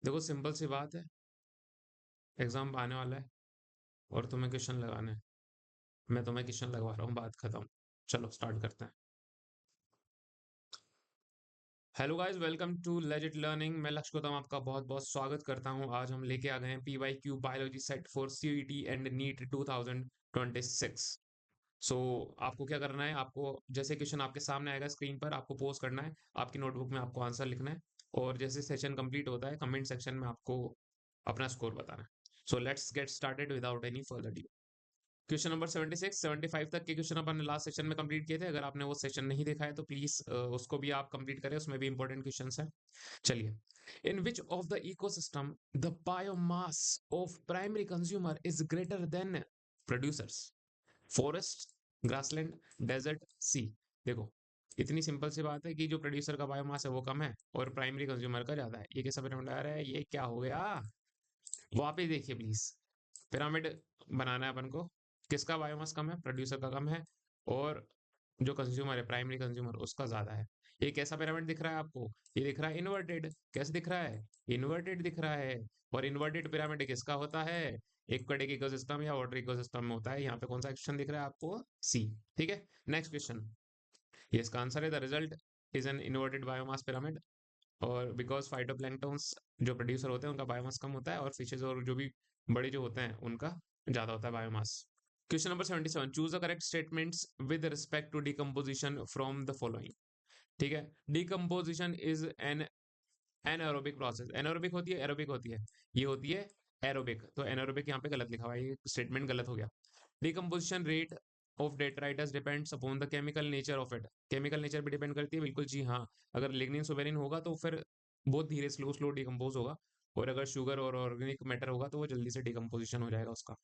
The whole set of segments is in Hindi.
देखो सिंपल सी बात है, एग्जाम आने वाला है और तुम्हें क्वेश्चन लगाने हैं। मैं तुम्हें क्वेश्चन लगवा रहा हूँ, बात खत्म। चलो स्टार्ट करते हैं। Hello guys, welcome to legit learning. मैं लक्ष्य गौतम आपका बहुत बहुत स्वागत करता हूँ। आज हम लेके आ गए हैं PYQ biology set for CET and NEET 2026। So आपको क्या करना है, आपको जैसे क्वेश्चन आपके सामने आएगा स्क्रीन पर, आपको पोस्ट करना है। आपकी नोटबुक में आपको आंसर लिखना है और जैसे सेशन कंप्लीट होता है कमेंट सेक्शन में आपको अपना स्कोर बताना है। So let's get started without any further due. Question number 76 75 तक के क्वेश्चन अपन ने लास्ट सेशन में कंप्लीट किए थे। अगर आपने वो सेशन नहीं देखा है तो प्लीज उसको भी आप कंप्लीट करें, उसमें भी इंपॉर्टेंट क्वेश्चंस हैं। चलिए, in which of the ecosystem the biomass of primary consumer is greater than producers? Forest, grassland, desert, sea. देखो, इतनी सिंपल सी बात है कि जो प्रोड्यूसर का बायोमास है वो कम है और प्राइमरी कंज्यूमर का ज्यादा है। ये कैसा पिरामिड आ रहा है, ये क्या हो गया? वापिस देखिए प्लीज। पिरामिड बनाना है अपन को। किसका बायोमास कम है? प्रोड्यूसर का कम है और जो कंज्यूमर है, प्राइमरी कंज्यूमर, उसका ज्यादा है। ये कैसा पिरामिड दिख रहा है आपको? ये दिख रहा है इन्वर्टेड। कैसे दिख रहा है? इन्वर्टेड दिख रहा है। और इन्वर्टेड पिरामिड किसका होता है? एक्वेटिक इकोसिस्टम या वाटर इकोसिस्टम में होता है। यहाँ पे कौन सा क्वेश्चन दिख रहा है आपको? सी। ठीक है, नेक्स्ट क्वेश्चन। ये इसका आंसर है, the result is an inverted biomass pyramid. और बिकॉज फाइटोप्लैंक्टन्स जो प्रोड्यूसर होते हैं उनका बायोमास कम होता है और फिशेज और जो भी बड़े जो होते हैं उनका ज्यादा होता है biomass. Question number 77, choose the correct statements with respect to decomposition from the following. ठीक है, decomposition is an anaerobic process. Anaerobic होती है, एरोबिक होती है? ये होती है एरोबिक, तो एनारोबिक यहाँ पे गलत लिखा हुआ है, ये स्टेटमेंट गलत हो गया। Decomposition rate of detritus depends upon the chemical nature of it. Chemical nature भी डिपेंड करती है, बिल्कुल जी हाँ। अगर लिग्निन सुबेरिन होगा तो फिर बहुत धीरे स्लो स्लो डिकम्पोज होगा, और अगर शुगर और ऑर्गेनिक मैटर होगा तो वो जल्दी से डिकम्पोजिशन हो जाएगा उसका।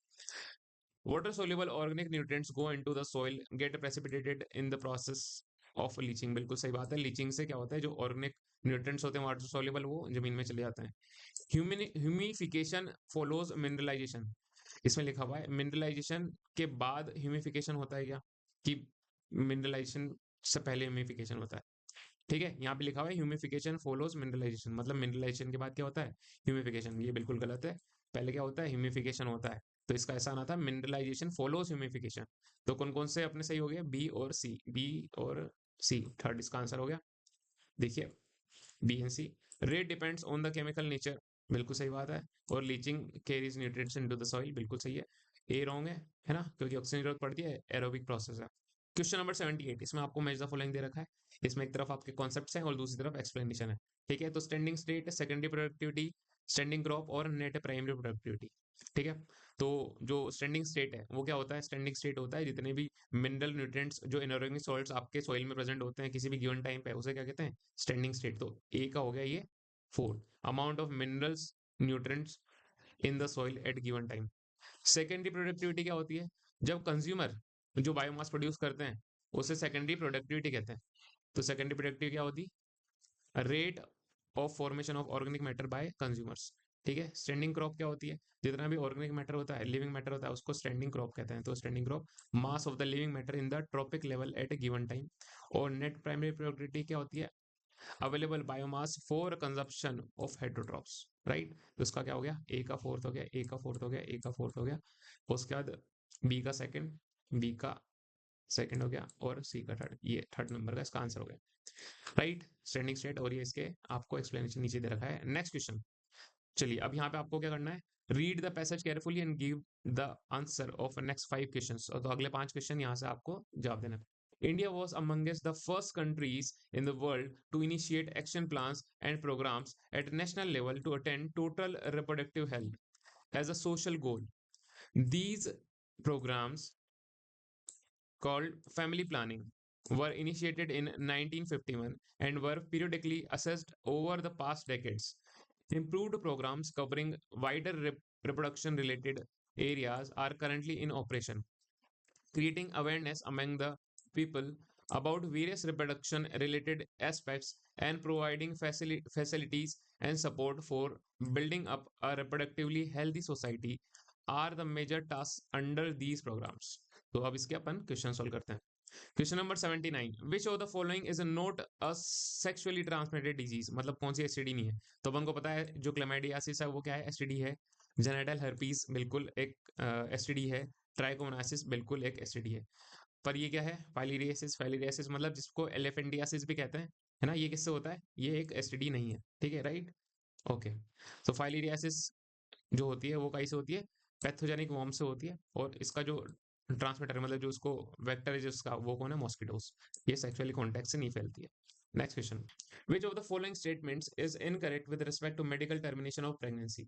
Water soluble organic nutrients go into the soil, get precipitated in the process of leaching। बिल्कुल सही बात है। लीचिंग से क्या होता है, जो ऑर्गेनिक न्यूट्रिएंट्स होते हैं वाटर सोल्यूबल वो जमीन में चले जाते हैं। Humification follows mineralisation. इसमें लिखा हुआ है मिनरलाइजेशन के बाद ह्यूमिफिकेशन होता है क्या? कि मिनरलाइजेशन से पहले ह्यूमिफिकेशन होता है? ठीक है, यहाँ पे लिखा हुआ है ह्यूमिफिकेशन फॉलोज मिनरलाइजेशन, मतलब मिनरलाइजेशन के बाद क्या होता है? ह्यूमिफिकेशन। ये बिल्कुल गलत है। पहले क्या होता है? ह्यूमिफिकेशन होता है। तो इसका ऐसा आना था, मिनरलाइजेशन फॉलोज ह्यूमिफिकेशन। तो कौन कौन से अपने सही हो गए? बी और सी, बी और सी, थर्ड इसका आंसर हो गया। देखिए, B and C. Rate depends on the chemical nature, बिल्कुल सही बात है। और leaching carries nutrients into the soil, बिल्कुल सही है। ए रॉन्ग है ना, क्योंकि ऑक्सीजन की जरूरत पड़ती है, एरोबिक प्रोसेस है। क्वेश्चन नंबर 78, इसमें आपको मैच द फॉलोइंग दे रखा है। इसमें एक तरफ आपके कॉन्सेप्ट्स हैं और दूसरी तरफ एक्सप्लेनेशन है। ठीक है, तो standing state, secondary productivity, standing crop और नेट प्राइमरी प्रोडक्टिविटी। ठीक है, तो जो स्टैंडिंग स्टेट है वो क्या होता है? स्टैंडिंग स्टेट होता है जितने भी मिनरल न्यूट्रिएंट्स जो इनऑर्गेनिक सॉल्ट्स आपके सॉइल में प्रेजेंट होते हैं किसी भी गिवन टाइम पे, उसे क्या कहते हैं? Standing state. तो ए का हो गया ये 4, amount of minerals nutrients in the soil eight given time. Secondary productivity क्या होती है? जब कंज्यूमर जो बायोमास प्रोड्यूस करते हैं उसे सेकेंडरी प्रोडक्टिविटी कहते हैं। तो सेकेंडरी प्रोडक्टिविटी क्या होती? Rate of formation of organic matter bye consumers. ठीक है, स्टैंडिंग क्रॉप क्या होती है? जितना भी ऑर्गेनिक मैटर होता है, लिविंग मैटर होता है, उसको स्टैंडिंग क्रॉप कहते हैं। तो standing crop, mass of the living matter in the trophic level at a given time. और नेट प्राइमरी प्रोडक्टिविटी क्या होती है? Available biomass for consumption of heterotrophs. Right, तो इसका क्या हो गया? ए का फोर्थ हो गया, ए का फोर्थ हो गया, ए का फोर्थ हो गया। उसके बाद बी का सेकंड, बी का सेकंड हो गया और सी का थर्ड। ये थर्ड नंबर का इसका आंसर हो गया। Right, standing state. और ये इसके आपको एक्सप्लेनेशन नीचे दे रखा है। Next question. चलिए, अब यहाँ पे आपको क्या करना है? Read the passage carefully and give the answer of next 5 questions. तो अगले 5 क्वेश्चन यहाँ से आपको जवाब देना है। India was amongst the first countries in the world to initiate action plans and programs at national level to attain total reproductive health as a social goal. These programs, called family planning, were initiated in 1951 and were periodically assessed over the past decades. Improved programs covering wider reproduction related areas are currently in operation, creating awareness among the people about various reproduction related aspects and providing facilities and support for building up a reproductively healthy society are the major tasks under these programs. तो अब इसके अपन क्वेश्चन सॉल्व करते हैं। Question number 79, which of the following is not a sexually transmitted disease, मतलब कौन सी एसटीडी नहीं है। तो अपन को पता है जो क्लेमाइडियासिस है वो क्या है, एसटीडी है। जेनेटल हर्पीस बिल्कुल एक एसटीडी है। ट्राइकोमोनासिस बिल्कुल एक एसटीडी है। पर ये क्या है, फाइलिरियासिस, फाइलिरियासिस मतलब जिसको एलिफेंटियासिस भी कहते हैं, है ना, ये किससे होता है, ये एक एसटीडी नहीं है, ठीक है, राइट। ओके, तो फाइलिरियासिस जो होती है वो कैसे होती है, पैथोजेनिक वॉर्म से होती है, और इसका जो ट्रांसमीटर मतलब जो उसको वेक्टर है जिसका, वो कौन है, मॉस्किटोस। ये सेक्सुअली कॉन्टेक्ट से नहीं फैलती है। Next question, which of the following statements is incorrect with respect to medical termination of pregnancy,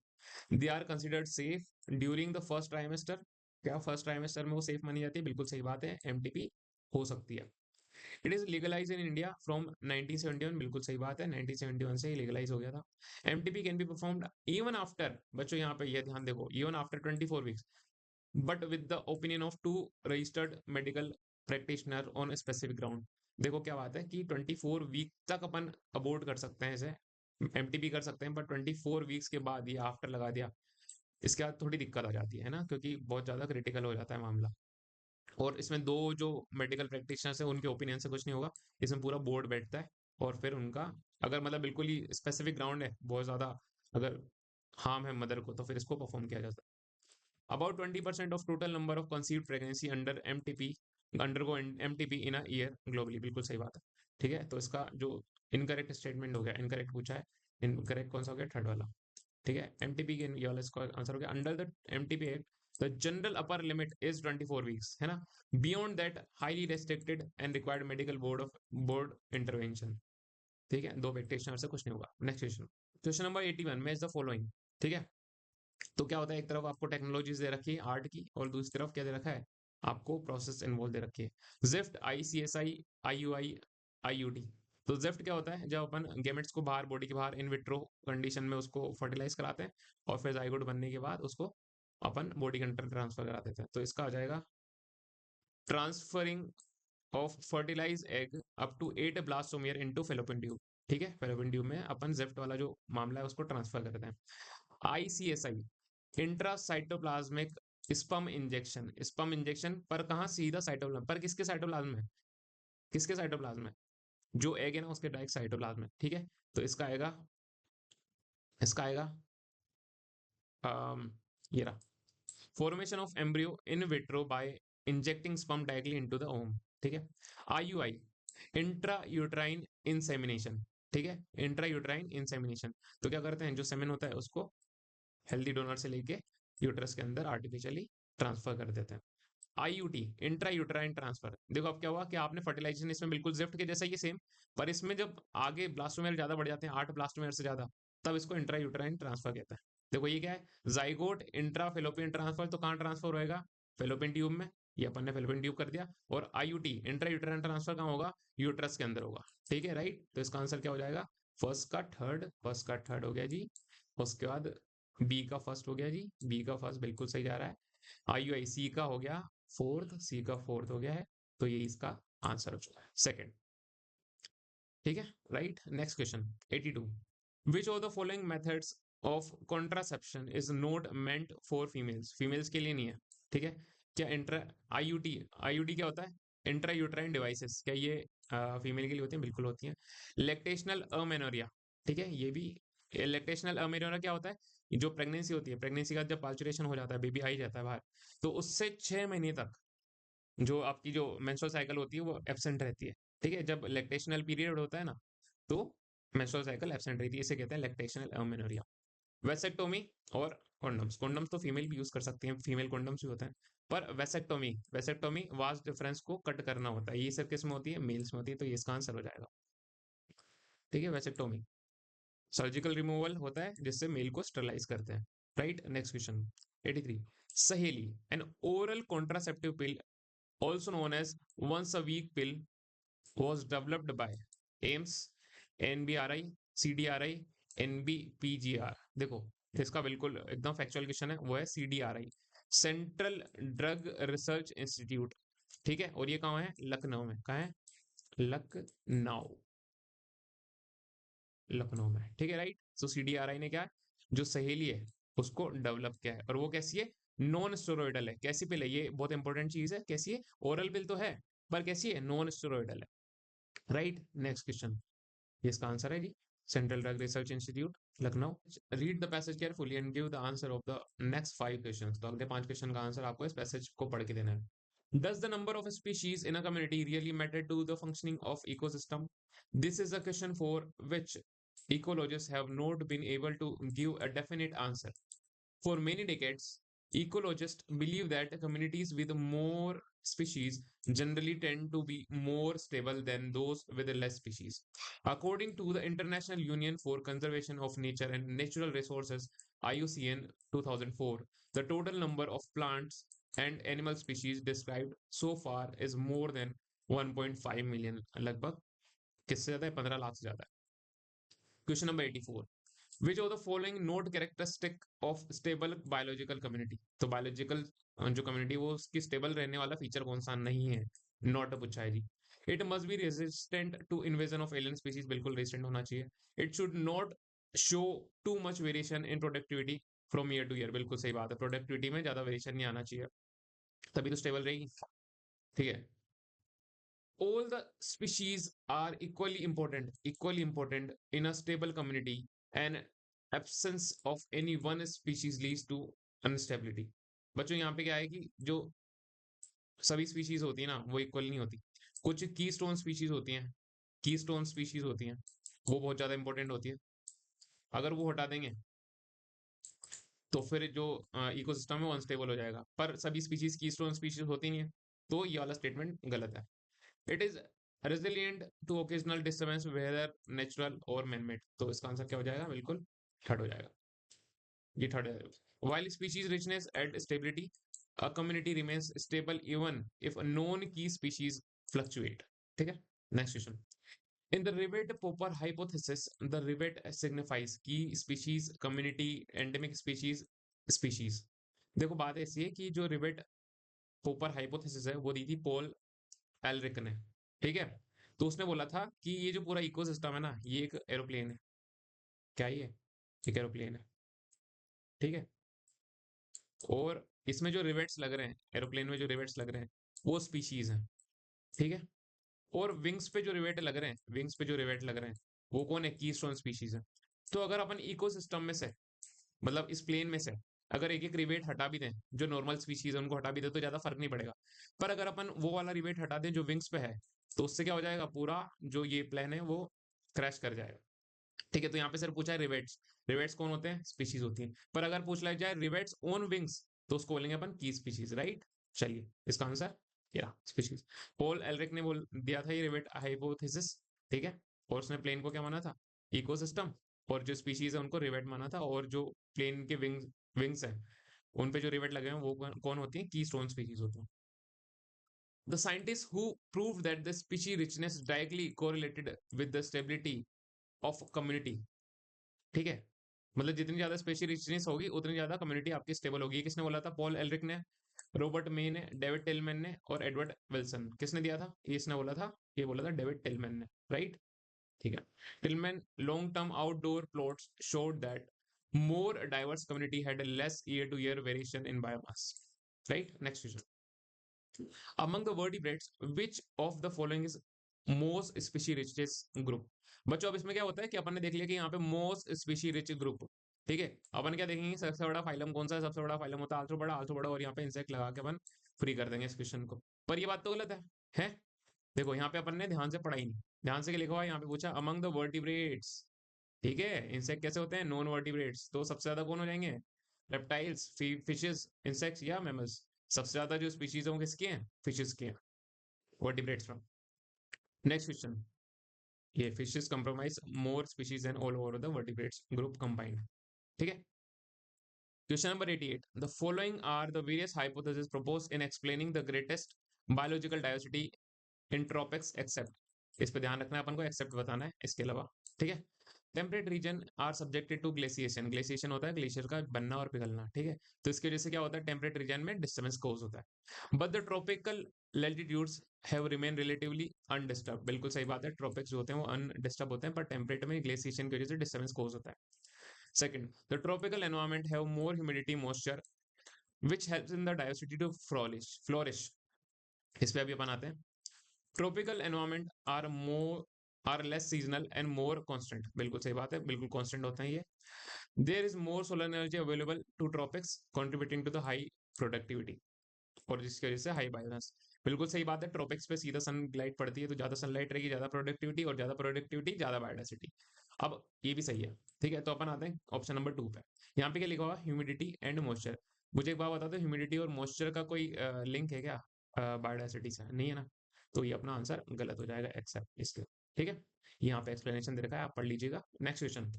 they are considered safe during the first trimester. क्या फर्स्ट ट्राइमेस्टर में वो सेफ मानी जाती है, बिल्कुल सही बात है, एमटीपी हो सकती है। It is legalise in India from 1971, बिल्कुल सही बात है, 1971 से ही लीगलाइज हो गया था। MTP can be performed even after, बच्चों यहाँ पे ये ध्यान देखो, even after 24 weeks, but with the opinion of two registered medical practitioner on specific ground. देखो क्या बात है कि 24 वीक तक अपन अबोर्ट कर सकते हैं इसे, एमटीपी कर सकते हैं, पर 24 वीक्स के बाद ये आफ्टर लगा दिया, इसके बाद थोड़ी दिक्कत आ जाती है ना, क्योंकि बहुत ज्यादा क्रिटिकल हो जाता है मामला। और इसमें दो जो मेडिकल प्रैक्टिशनर्स हैं उनके ओपिनियन से कुछ नहीं होगा, इसमें पूरा बोर्ड बैठता है, और फिर उनका अगर मतलब बिल्कुल ही स्पेसिफिक ग्राउंड है, बहुत ज्यादा अगर हार्म है मदर को, तो फिर इसको परफॉर्म किया जाता है। About 20% of total number of conceived pregnancy under MTP undergo MTP in a year globally, बिल्कुल सही बात है, ठीक है। तो इसका जो इनकरेक्ट स्टेटमेंट हो गया, इनकरेक्ट पूछा है, इनकरेक्ट कौन सा हो गया, थर्ड वाला, ठीक है। एमटीपी के ये वाला इसका आंसर हो गया, under the MTP act the general upper limit is 24 weeks, है ना। Beyond that highly restricted and required medical board intervention, ठीक है। दो प्रैक्टिशनर से कुछ नहीं होगा। Next question, question number 81, match the following, ठीक है। तो क्या होता है, एक तरफ आपको टेक्नोलॉजीज दे रखी है आर्ट की, और दूसरी तरफ क्या दे रखा है, आपको प्रोसेस इन्वॉल्व दे रखी है, जिफ्ट, आईसीएसआई, आईयूआई, आईयूटी। तो जिफ्ट क्या होता है, जब अपन गेमेट्स को बाहर, बॉडी के बाहर इन विट्रो कंडीशन में उसको फर्टिलाइज कराते हैं, और फिर जाइगोट बनने के बाद उसको अपन बॉडी के अंदर ट्रांसफर करा देते हैं। तो इसका आ जाएगा transferring of fertilise egg up to 8 blastomere into fallopian tube, ठीक है। फेलोपियन ट्यूब में अपन जिफ्ट वाला जो मामला है उसको ट्रांसफर करते हैं। ICSI, intracytoplasmic sperm injection, sperm injection पर कहाँ, सीधा साइटोप्लाज्म पर, किसके साइटोप्लाज्म में, किसके साइटोप्लाज्म में, जो एग है ना उसके डायरेक्ट साइटोप्लाज्म में, ठीक है। तो इसका आएगा, इसका आएगा ये रहा, formation of embryo in vitro by injecting sperm directly into the womb, ठीक है। आईयूआई, इंट्रा यूट्राइन इंसेमिनेशन, ठीक है, इंट्रा यूट्राइन इंसेमिनेशन। तो क्या करते हैं, जो सेमेन होता है उसको हेल्दी डोनर से लेके यूट्रस के अंदर आर्टिफिशियली ट्रांसफर कर देते हैं। आईयूटी, इंट्रा यूट्राइन ट्रांसफर, देखो अब क्या हुआ कि आपने फर्टिलाइजेशन इसमें बिल्कुल जिफ्ट के जैसा ही सेम, पर इसमें जब आगे ब्लास्टोमेर ज्यादा बढ़ जाते हैं, 8 ब्लास्टोमेर से ज्यादा, तब इसको इंट्रा यूट्राइन ट्रांसफर कहता है। देखो ये क्या है, जाइगोट इंट्रा फेलोपियन ट्रांसफर, तो कहाँ ट्रांसफर होएगा, फेलोपियन ट्यूब में, ये अपन ने फेलोपियन ट्यूब कर दिया। और आईयूटी इंट्रा यूट्राइन ट्रांसफर कहाँ होगा, यूट्रस के अंदर होगा, ठीक है, राइट। तो इसका आंसर क्या हो जाएगा, फर्स्ट का थर्ड, फर्स्ट का थर्ड हो गया जी। उसके बाद बी का फर्स्ट हो गया जी, बी का फर्स्ट बिल्कुल सही जा रहा है। आईयूआई सी का हो गया फोर्थ, सी का फोर्थ हो गया है, तो ये इसका आंसर हो चुका है, सेकंड, ठीक है, right. Next question 82, which of the following methods of contraception is not meant for females, females के लिए नहीं है, ठीक है। क्या इंट्रा आईयूटी, आईयूटी क्या होता है, इंट्रा यूट्राइन डिवाइसेस, क्या ये फीमेल के लिए होती है, बिल्कुल होती है। लेक्टेशनल अमेनोरिया, ठीक है, ये भी। लेक्टेशनल अमेनोरिया क्या होता है, जो प्रेगनेंसी होती है, प्रेगनेंसी का जब पाल्चुरेशन हो जाता है, बेबी आ ही जाता है बाहर, तो उससे 6 महीने तक जो आपकी जो मेंस्ट्रुअल साइकिल होती है वो एब्सेंट रहती है, ठीक है। जब लैक्टेशनल पीरियड होता है ना, तो मेंस्ट्रुअल साइकिल एब्सेंट रहती है, इसे कहते हैं लैक्टेशनल अमेनोरिया। वेसेक्टोमी और कॉन्डम्स, कॉन्डम्स तो फीमेल भी यूज कर सकती हैं, फीमेल कॉन्डम्स भी होते हैं, पर वेसेक्टोमी, वेसेक्टोमी वास्ट डिफरेंस को कट करना होता है, ये सिर्फ किस में होती है, मेल्स में होती है, तो ये इसका आंसर हो जाएगा, ठीक है, वेसेक्टोमी। सर्जिकल रिमूवल होता है जिससे मेल को स्टरलाइज करते हैं, राइट। नेक्स्ट क्वेश्चन 83, सहेली, N oral contraceptive pill also known as once a week pill was developed by AIIMS, NBRI, CDRI, NBPGR. देखो इसका बिल्कुल एकदम फैक्चुअल क्वेश्चन है, वो है CDRI, Central Drug Research Institute, ठीक है। और ये कहाँ है, लखनऊ में, कहाँ है, लखनऊ, लखनऊ में, ठीक है, राइट। सो सीडीआरआई ने क्या है, जो सहेली है उसको डेवलप किया है, और वो कैसी है, नॉन स्टेरॉइडल है। कैसी पिल है, ये बहुत इंपॉर्टेंट चीज है, कैसी है, ओरल पिल तो है, पर कैसी है, नॉन स्टेरॉइडल है। राइट, नेक्स्ट क्वेश्चन, इसका आंसर है जी Central Drug Research Institute Lucknow. Read the passage carefully and give the answer of the next 5 questions. तो अगले 5 क्वेश्चन का आंसर आपको इस पैसेज को पढ़ के देना है। Does the number of species in a community really matter to the functioning of ecosystem? This is a question for which ecologists have not been able to give a definite answer. For many decades, ecologists believe that communities with more species generally tend to be more stable than those with less species. According to the International Union for Conservation of Nature and Natural Resources (IUCN 2004), the total number of plants and animal species described so far is more than 1.5 million, लगभग किससे ज्यादा है, 15 लाख से ज्यादा है। Question number 84, which of the following note characteristic of stable biological community. तो बायोलॉजिकल जो कम्युनिटी वो उसकी स्टेबल रहने वाला फीचर कौन सा नहीं है, नॉट पूछा है जी। It must be resistant to invasion of alien species, बिल्कुल रेजिस्टेंट होना चाहिए। It should not show too much variation in productivity from year to year, बिल्कुल सही बात है, प्रोडक्टिविटी में ज्यादा वेरिएशन नहीं आना चाहिए, तभी तो स्टेबल रहेगी। ठीक है, all the species are equally important in a stable community, and absence of any one species leads to instability। बच्चों यहाँ पे क्या है कि जो सभी स्पीशीज होती है ना वो इक्वल नहीं होती, कुछ की स्टोन स्पीशीज होती हैं, की स्टोन स्पीशीज होती हैं, वो बहुत ज्यादा इंपॉर्टेंट होती है, अगर वो हटा देंगे तो फिर जो इकोसिस्टम है वो अनस्टेबल हो जाएगा, पर सभी स्पीशीज की स्टोन स्पीशीज होती नहीं है, तो ये वाला स्टेटमेंट गलत है। It is resilient to occasional disturbance whether natural और मैनमेड, तो इसका आंसर क्या हो जाएगा, बिल्कुल थर्ड हो जाएगा, ये थर्ड है। while species richness and stability, a community remains stable even if known key species fluctuate। ठीक है, next question, in the Rivet Popper hypothesis, the Rivet signifies key species community endemic species। देखो बात ऐसी है कि जो रिवेट पोपर हाइपोथेसिस है वो दी थी पॉल एलरिक ने। ठीक है, तो उसने बोला था कि ये जो पूरा इकोसिस्टम है ना ये एक एरोप्लेन है, क्या ये एक एरोप्लेन है। ठीक है, और इसमें जो रिवेट्स लग रहे हैं, एरोप्लेन में जो रिवेट्स लग रहे हैं वो स्पीशीज हैं। ठीक है, और विंग्स पे जो रिवेट लग रहे हैं, विंग्स पे जो रिवेट लग रहे हैं वो कौन है, कीस्टोन स्पीशीज है। तो अगर अपन इकोसिस्टम में से, मतलब इस प्लेन में से अगर एक एक रिवेट हटा भी दें, जो नॉर्मल स्पीशीज है उनको हटा भी दें तो ज्यादा फर्क नहीं पड़ेगा, पर अगर अपन वो वाला रिवेट हटा दें जो विंग्स पे है, तो उससे क्या हो जाएगा, पूरा जो ये प्लेन है वो क्रैश कर जाएगा। ठीक है, तो यहाँ पे सिर्फ पूछा है रिवेट्स, रिवेट्स कौन होते हैं, स्पीशीज होती हैं, पर अगर पूछ लिया जाए रिवेट्स ओन विंग्स तो उसको बोलेंगे अपन की स्पीशीज। राइट, चलिए इसका आंसर या स्पीशीज। पॉल एलरिक ने बोल दिया था ये रिवेट हाइपोथेसिस। ठीक है, और उसने प्लेन को क्या माना था, इकोसिस्टम, और जो स्पीशीज है उनको रिवेट माना था, और जो प्लेन के विंग्स है उन पे जो रिवेट लगे हैं वो कौन होती है, की स्टोन स्पीशीज होती है। The scientists who proved that the species richness directly correlated with the stability of community। ठीक है, मतलब जितनी ज्यादा स्पेशल रिचनेस होगी उतनी ज्यादा कम्युनिटी आपकी स्टेबल होगी। किसने बोला था, पॉल एलरिक ने, रॉबर्ट मे ने, डेविड टिलमैन ने और एडवर्ड विल्सन। किसने दिया था, ये इसने बोला था, ये बोला था डेविड टिलमैन ने। राइट, ठीक है, Tilman long term outdoor plots showed that more diverse community had less year to year variation in biomass. Right, next question, among the vertebrates which of the following is most species richest group। बच्चों अब इसमें क्या होता है कि अपन ने देख लिया कि यहाँ पे मोस्ट स्पीशी रिच ग्रुप। ठीक है, अपन क्या देखेंगे, सबसे बड़ा फाइलम कौन सा है, सबसे बड़ा फाइलम होता है आल्थ्रोपोडा, आल्थ्रोपोडा, और यहाँ पे इंसेक्ट लगा के अपन फ्री कर देंगे इस क्वेश्चन को। पर ये बात तो गलत है? देखो यहाँ पे अपन ने ध्यान से पढ़ा ही नहीं, ध्यान से क्या लिखा हुआ है, यहाँ पे पूछा अमंग द वर्टिब्रेट्स। ठीक है, इंसेक्ट कैसे होते हैं, नॉन वर्टिब्रेट्स, तो सबसे ज्यादा कौन हो जाएंगे, रेप्टाइल्स, फिशेस, इंसेक्ट्स या मैमल्स। सबसे ज्यादा जो स्पीशीज होंगे किसके हैं, फिशेस के हैं, वर्टिब्रेट्स फ्रॉम। नेक्स्ट क्वेश्चन, ये fishes compromise more species and all over the vertebrates group combined. ठीक है, question number 88, the following are the various hypothesis proposed in explaining the greatest biological diversity in tropics except. इस पे ध्यान रखना है अपन को, एक्सेप्ट बताना है इसके अलावा। ठीक है, temperate region are subjected to glaciation, glaciation होता है ग्लेशियर का बनना और पिघलना। ठीक है, तो इसकी वजह से क्या होता है, टेम्परेट रीजन में डिस्टर्बेंस कोज होता है, but the tropical latitudes have remain relatively undisturbed. बिल्कुल सही बात है, ट्रॉपिक्स जो होते हैं वो अनडिस्टर्ब होते हैं, पर टेम्परेट में ग्लेशिएशन की वजह से डिस्टर्बेंस कोज होता है। Second, the tropical environment have more humidity moisture which helps in the diversity to flourish। इस पे अभी अपन आते हैं। Tropical environment are less seasonal and more constant, बिल्कुल सही बात है, बिल्कुल कांस्टेंट होते हैं ये। There is more solar energy available to tropics contributing to the high productivity, और जिसकी वजह से हाई बायोमास। बिल्कुल सही बात है, ट्रॉपिक्स पे सीधा सनलाइट पड़ती है तो ज्यादा सनलाइट रहेगी, ज्यादा प्रोडक्टिविटी, और ज्यादा प्रोडक्टिविटी ज्यादा बायोडाइवर्सिटी। अब ये भी सही है। ठीक है, तो अपन आते हैं ऑप्शन नंबर 2 पे। यहाँ पे क्या लिखा हुआ, ह्यूमिडिटी एंड मॉइस्चर। मुझे एक बात बता दो, ह्यूमिडिटी और मॉइस्चर का कोई लिंक है क्या बायोडाइवर्सिटी से? नहीं है ना, तो ये अपना आंसर गलत हो जाएगा एक्सेप्ट इसके। ठीक है, यहाँ पे एक्सप्लेनेशन दे रखा है, आप पढ़ लीजिएगा। Next question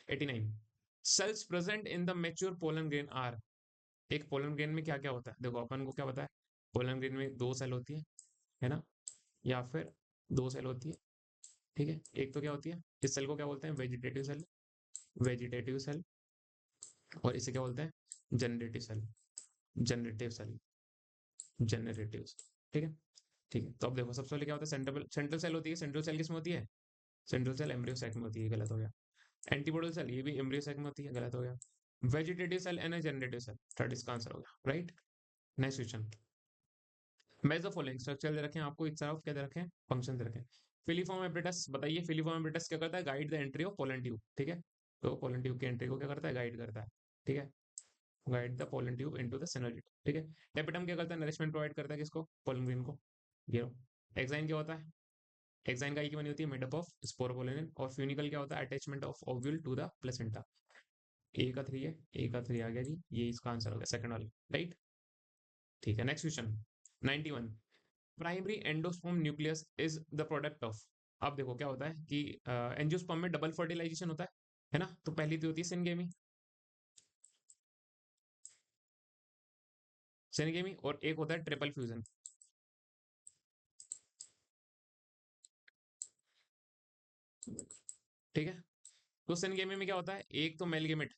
89, cells present in the mature pollen grain are. एक पोलन ग्रेन में क्या क्या होता है, देखो अपन को क्या पता है, पोलन ग्रेन में दो सेल होती है ना, या फिर दो सेल होती है। ठीक है, एक तो क्या होती है, इस सेल को क्या बोलते हैं, वेजिटेटिव सेल, वेजिटेटिव सेल, और इसे क्या बोलते हैं, generative cell, generative cell, generative. ठीक है, ठीक है, तो अब देखो सबसे पहले क्या होता है, सेंट्रल सेंट्रल सेल होती है। सेंट्रल सेल किसमें होती है, सेंट्रल सेल एम्ब्रियो साइक में होती है, गलत हो गया। एंटीपोडल सेल, ये भी एम्ब्रियो साइक में होती है, गलत हो गया। Vegetative cell and generative cell, third इसका आंसर हो गया, right. Next question, match the following structure दे रखे हैं आपको, इस तरफ क्या दे रखे हैं, फंक्शन दे रखे हैं। फिलीफॉर्म एपरेटस, बताइए फिलीफॉर्म एपरेटस क्या करता है, guide the entry of pollen tube. ठीक है, तो पोलन ट्यूब की एंट्री को क्या करता है, गाइड करता है। ठीक है, guide the pollen tube into the synergid. ठीक है, टेपिटम क्या करता है, नरिशमेंट प्रोवाइड करता है किसको, पोलन ग्रेन को। ये एक्साइन क्या होता है, एक्साइन का की बनी होती है, मेड अप ऑफ स्पोरोपोलिन। और फ्यूनिकल क्या होता है, attachment of ovule to the placenta. A का 3 है, ए का 3 आ गया जी, ये इसका आंसर हो गया सेकंड वाला, राइट। ठीक है, next question 91, primary endosperm nucleus is the product of. अब देखो क्या होता है कि एंजियोस्पर्म में डबल फर्टिलाइजेशन होता है ना, तो पहली तो होती है सिनगेमी, सिनगेमी, और एक होता है ट्रिपल फ्यूजन। ठीक है, तो सिनगेमी में क्या होता है, एक तो मेल गेमेट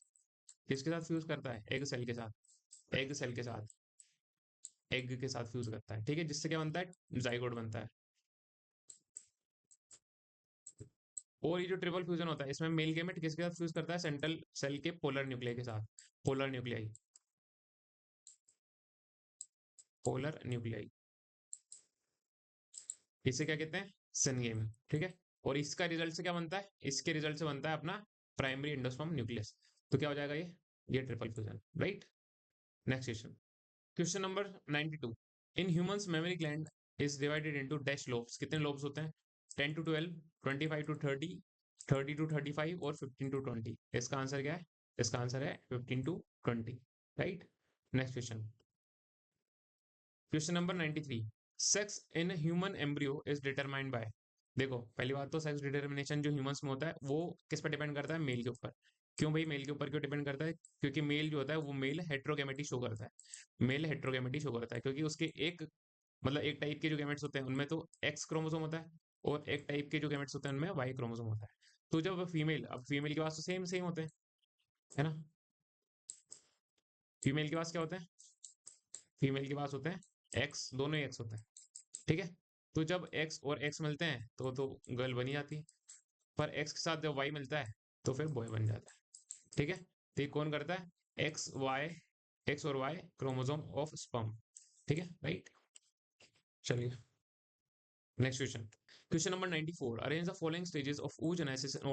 किसके साथ फ्यूज करता है, एग सेल के साथ, एग सेल के साथ, एग के साथ फ्यूज करता है। ठीक है, जिससे क्या बनता है, जाइगोट बनता है। और ये जो ट्रिपल फ्यूजन होता है, इसमें मेल गेमेट किसके साथ फ्यूज करता है, सेंट्रल सेल के पोलर न्यूक्लियाई के साथ, पोलर न्यूक्लियाई, पोलर न्यूक्लियाई, इसे क्या कहते हैं, सिनगेमी। ठीक है, और इसका रिजल्ट से क्या बनता है, इसके रिजल्ट से बनता है अपना प्राइमरी एंडोस्पर्म न्यूक्लियस। तो क्या हो जाएगा ये triple fusion, right. Next question, question number 92, in humans memory gland is divided into dash lobes. कितने लोब्स होते हैं, 10 टू 12, 25 टू 30, 30 टू 35, और 15 टू 20। इसका आंसर क्या है, इसका आंसर है 15 to 20, right. Next question, question number 93, sex in human embryo is determined by. देखो पहली बात तो सेक्स डिटर्मिनेशन जो ह्यूमंस में होता है वो किस पर डिपेंड करता है, मेल के ऊपर। क्यों भाई, मेल के ऊपर क्यों डिपेंड करता है, क्योंकि मेल जो होता है वो मेल हेट्रोगेमेटी शो करता है, मेल हेट्रोगेमेटी शो करता है, क्योंकि उसके एक मतलब एक टाइप के जो गैमेट्स होते हैं उनमें तो एक्स क्रोमोसोम होता है, और एक टाइप के जो गैमेट्स होते हैं उनमें वाई क्रोमोसोम होता है। तो जब फीमेल, अब फीमेल के पास तो सेम सेम होते हैं, है ना, फीमेल के पास क्या होते हैं, फीमेल के पास होते हैं एक्स, दोनों ही एक्स होते हैं। ठीक है, तो जब एक्स और एक्स मिलते हैं तो गर्ल बनी जाती है, पर एक्स के साथ जब वाई मिलता है तो फिर बॉय बन जाता है। ठीक है, तो ये कौन करता है, एक्स वाई, एक्स और वाई क्रोमोसोम ऑफ स्पर्म। ठीक है, राइट। चलिए next question, question number 94, arrange the following stages of oogenesis in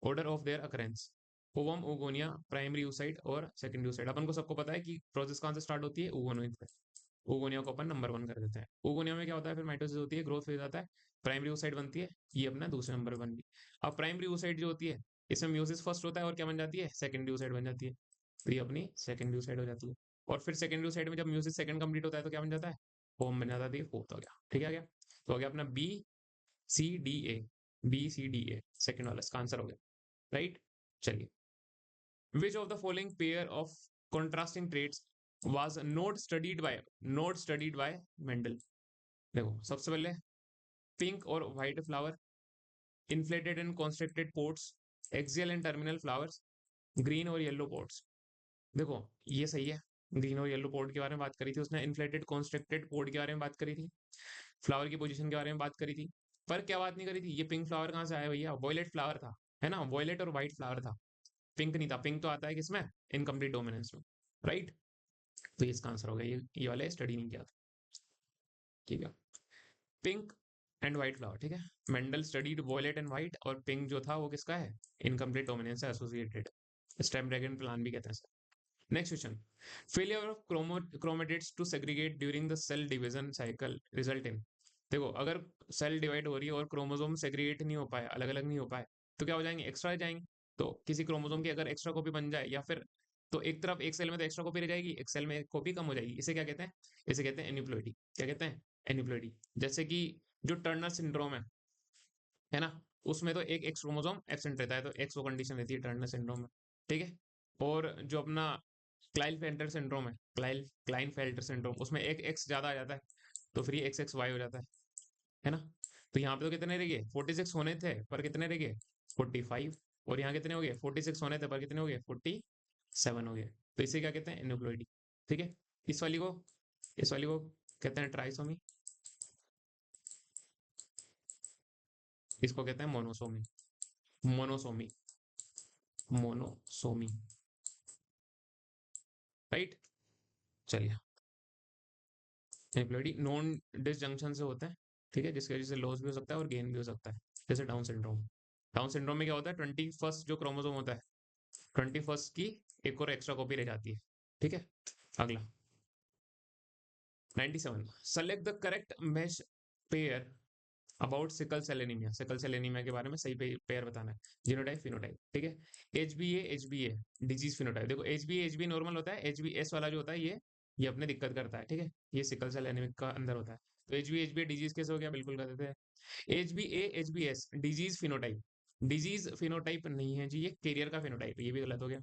order of their occurrence। Ovum, oogonia, primary oocyte और सेकेंडरी oocyte। अपन को सबको पता है कि प्रोसेस कहां से स्टार्ट होती है, ओगोनिया से। ओगोनिया को अपन नंबर 1 कर देते हैं। ओगोनिया में क्या होता है, फिर माइटोसिस होती है, ग्रोथ फेज आता है, प्राइमरी oocyte बनती है, ये अपना दूसरे नंबर पर बन गई। अब प्राइमरी oocyte जो होती है, इसमें म्यूसिस फर्स्ट होता है और क्या बन जाती है, सेकेंडरी oocyte बन जाती है, तो ये अपनी सेकेंडरी oocyte हो जाती है। और फिर सेकेंडरी oocyte में जब म्यूसिस सेकंड कंप्लीट होता है तो क्या बन जाता है, फॉर्म बन जाता है, फोर्थ हो गया। ठीक है, क्या तो हो गया अपना B C D A, B C D A second वाला इसका आंसर हो गया, राइट। चलिए, which of the following pair of contrasting traits was not studied by Mendel. देखो सबसे पहले, पिंक और white flower, inflated and constricted pods, axial and terminal flowers, green और येलो पोर्ट्स। देखो ये सही है, ग्रीन और येलो पोर्ट के बारे में बात करी थी उसने, इन्फ्लेटेड कॉन्स्ट्रिक्टेड पोर्ट के बारे में बात करी थी, फ्लावर की पोजीशन के बारे में बात करी थी। पर क्या बात नहीं करी थी, ये पिंक फ्लावर कहाँ से आया भैया, वॉयलेट फ्लावर था, है ना, वॉयलेट और व्हाइट फ्लावर था, पिंक नहीं था। पिंक तो आता है किसमें, इनकम्प्लीट डोमिनेंस में, राइट। तो इसका आंसर हो गया, ये वाला स्टडी नहीं किया था। ठीक है, पिंक एंड व्हाइट फ्लावर, ठीक है। Mendel studied violet and white, और पिंक जो था वो किसका है, इनकम्प्लीट डोमिनेंस है एसोसिएटेड, स्नैपड्रैगन प्लान भी कहते हैं इसे। Next question, failure of chromatids to segregate during the cell division cycle result in. देखो, अगर सेल डिवाइड हो रही है और क्रोमोसोम सेग्रीगेट नहीं हो पाए, अलग अलग नहीं हो पाए, तो क्या हो जाएंगे, एक्स्ट्रा रह जाएंगे। तो किसी क्रोमोसोम की अगर एक्स्ट्रा कॉपी बन जाए, या फिर तो एक तरफ एक सेल में तो एक्स्ट्रा कॉपी रह जाएगी, एक सेल में एक कॉपी कम हो जाएगी, इसे क्या कहते हैं, इसे कहते हैं एन्यूप्लॉइडी। क्या कहते हैं, एन्यूप्लॉइडी। जैसे कि जो टर्नर सिंड्रोम है ना, उसमें तो एक एक्स क्रोमोसोम एब्सेंट रहता है, तो एक्स वो कंडीशन रहती है टर्नर सिंड्रोम में, ठीक है। और जो अपना क्लाइनफेल्टर सिंड्रोम है, क्लाइनफेल्टर सिंड्रोम, उसमें एक एक्स ज्यादा आ जाता है, तो फिर ये एक्स एक्स वाई हो जाता है ना। तो यहाँ पे तो कितने रह गए, 46 होने थे पर कितने रह गए, 45। और यहाँ कितने हो गए, 46 होने थे पर कितने हो गए, 47 हो गए। तो इसे क्या कहते हैं, एन्यूप्लॉइडी, ठीक है। इस वाली को इस वाली को कहते हैं ट्राइसोमी, इसको कहते हैं मोनोसोमी। Monosomy, monosomy, right. चलिए, एम्प्लॉयडी नॉन डिसजंक्शन से होते हैं, ठीक है, जिसकी वजह से लॉस भी हो सकता है और गेन भी हो सकता है। जैसे डाउन सिंड्रोम, डाउन सिंड्रोम में क्या होता है, 21st जो क्रोमोसोम होता है, 21st की एक और एक्स्ट्रा कॉपी रह जाती है, ठीक है। अगला 97, select the correct match pair about sickle cell anaemia. Sickle cell anaemia के बारे में सही पेयर बताना है, जीनोटाइप फिनोटाइप, ठीक है। H B A disease phenotype, देखो एच बी नॉर्मल होता है, एच बी एस वाला जो होता है ये अपने दिक्कत करता है, ठीक है। ये सिकल सेल एनीमिक का अंदर होता है। तो एच बी ए डिजीज कैसे हो गया, बिल्कुल कर देते हैं। H B S disease phenotype, disease phenotype नहीं है जी, ये कैरियर का फिनोटाइप, ये भी गलत हो गया,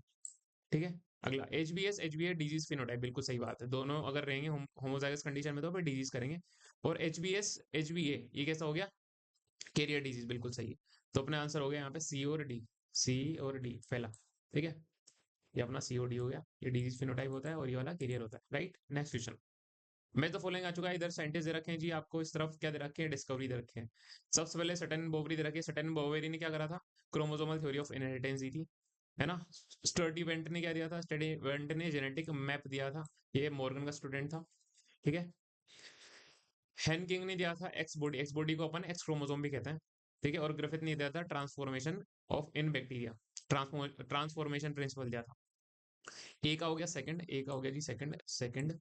ठीक है। अगला H B A disease phenotype, बिल्कुल सही बात है, दोनों अगर रहेंगे होमोजाइगस कंडीशन में तो फिर डिजीज करेंगे। और एच बी ए ये कैसा हो गया, कैरियर डिजीज, बिल्कुल सही है। तो अपने आंसर हो गया यहाँ पे सी और डी, सी और डी फैला, ठीक है। ये अपना सी और डी हो गया, ये डिजीज फिनोटाइप होता है और ये वाला कैरियर होता है, राइट। नेक्स्ट क्वेश्चन, मैं तो फॉलोइंग आ चुका है, इधर साइंटिस्ट दे रखे हैं जी आपको, इस तरफ क्या दे रखे हैं, डिस्कवरी दे रखे हैं। सबसे पहले सटन बोवरी दे रखी है, सटन बोवेरी ने क्या करा था, क्रोमोसोमल थ्योरी ऑफ इनहेरिटेंस दी थी, है ना। स्टर्डी वेंट ने क्या दिया था, स्टडी वेंट ने जेनेटिक मैप दिया था, ये मॉर्गन का स्टूडेंट था, ठीक है। हेन किंग ने दिया था एक्स बॉडी को अपन एक्स क्रोमोसोम भी कहते हैं, ठीक है। और ग्रिफिथ ने दिया था transformation of in bacteria, transformation principle दिया था। ए का हो गया सेकंड, ए का हो गया जी सेकंड सेकंड,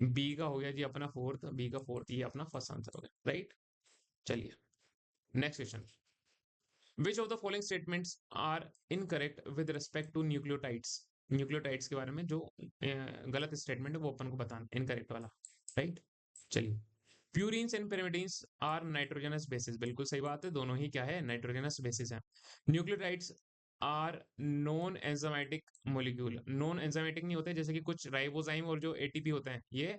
बी का हो गया जी अपना फोर्थ, बी का फोर्थ, ये अपना फर्स्ट आंसर हो गया, राइट। चलिए, next question, which of the following statements are incorrect with respect to nucleotides. Nucleotides के बारे में जो गलत स्टेटमेंट है वो अपन को बताना, इनकरेक्ट वाला, राइट। चलिए, purines and pyrimidines are nitrogenous bases, बिल्कुल सही बात है, दोनों ही क्या है, नाइट्रोजनस बेसिस है। Nucleotides are non enzymatic molecule, non enzymatic नहीं होते, जैसे कि कुछ राइबोजाइम और जो एटीपी होते हैं ये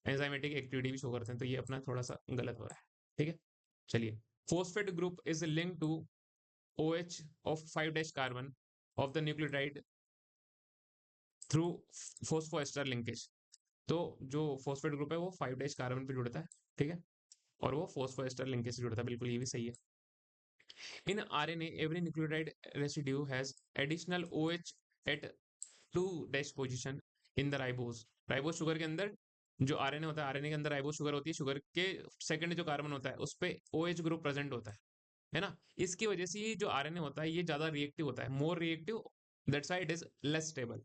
एंजाइमेटिक एक्टिविटी भी शो करते हैं, तो ये अपना थोड़ा सा गलत हो रहा है, ठीक है। चलिए, phosphate group is link to OH of 5 dash carbon of the nucleotide through phosphoester linkage. तो जो फोस्फेट ग्रुप है वो 5 डैश कार्बन पे जुड़ता है, ठीक है, और वो फोस्फोएस्टर लिंकेज से जुड़ता है, बिल्कुल ये भी सही है। In RNA every nucleotide residue has additional OH at 2 dash position in the ribose. Ribose sugar के अंदर जो आरएनए होता है, आरएनए के अंदर राइबोज शुगर होती है, शुगर के सेकंड जो कार्बन होता है उस पे OH ग्रुप प्रेजेंट होता है ना। इसकी वजह से ये जो आरएनए होता है ये ज्यादा रिएक्टिव होता है, more reactive, that's why it is less stable.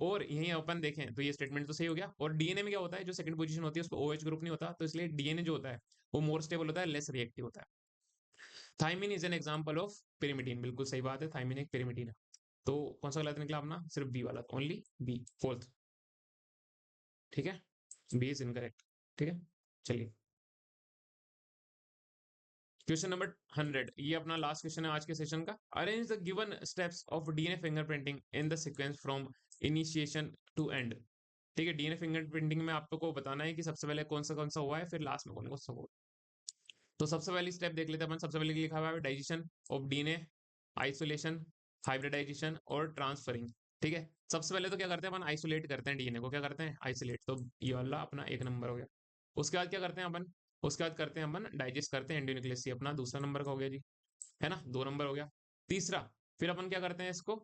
और यही अपन देखें तो ये स्टेटमेंट तो सही हो गया। और डीएनए में क्या होता है, जो सेकंड पोजीशन होती है उस पर OH ग्रुप नहीं होता, तो इसलिए डीएनए जो होता है वो मोर स्टेबल होता है, लेस रिएक्टिव होता है। Thymine is an example of pyrimidine, बिल्कुल सही बात है, थाइमिन एक pyrimidine है। तो कौन सा गलत निकला अपना, सिर्फ बी वाला, ओनली बी फोर्थ, ठीक है, बी इज इनकरेक्ट, ठीक है। चलिए, क्वेश्चन नंबर 100, ये अपना लास्ट क्वेश्चन है आज के सेशन का। Arrange the given steps of DNA fingerprinting in the sequence from initiation to end. ठीक है, डीएनए फिंगरप्रिंटिंग में आपको बताना है कि सबसे पहले कौन सा हुआ है, फिर लास्ट में कौन सा हुआ। तो सबसे पहली स्टेप देख लेते हैं अपन, सबसे पहले लिखा हुआ है digestion of DNA, isolation, hybridisation और ट्रांसफरिंग, ठीक है। सबसे पहले तो क्या करते हैं अपन, आइसोलेट करते हैं डीएनए को, क्या करते हैं, आइसोलेट, तो ये वाला अपना एक नंबर हो गया। उसके बाद क्या करते हैं अपन, उसके बाद करते हैं अपन डाइजेस्ट करते हैं एंडोन्यूक्लियस, अपना दूसरा नंबर का हो गया जी, है ना, 2 नंबर हो गया। तीसरा, फिर अपन क्या करते हैं इसको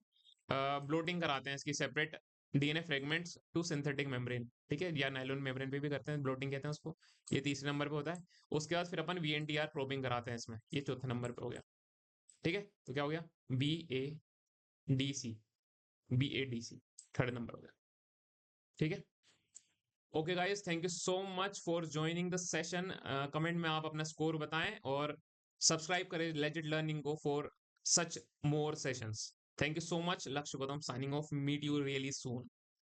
ब्लोटिंग कराते हैं इसकी separate, DNA fragments to synthetic membrane, ठीक है, या नाइलोन मेम्ब्रेन पे भी करते हैं, ब्लोटिंग कहते हैं उसको। ये तीसरे नंबर पे होता है। उसके बाद फिर अपन वीएनटीआर प्रोबिंग कराते हैं इसमें, ये चौथे नंबर पे हो गया। ठीक है, तो क्या हो गया, B A D C third number हो गया। ठीक है। Okay guys, thank you so much for joining the session. Comment में आप अपना स्कोर बताएं और सब्सक्राइब करें लेजिट लर्निंग को for such more sessions. Thank you so much. Lakshya Gautam signing off, meet you really soon.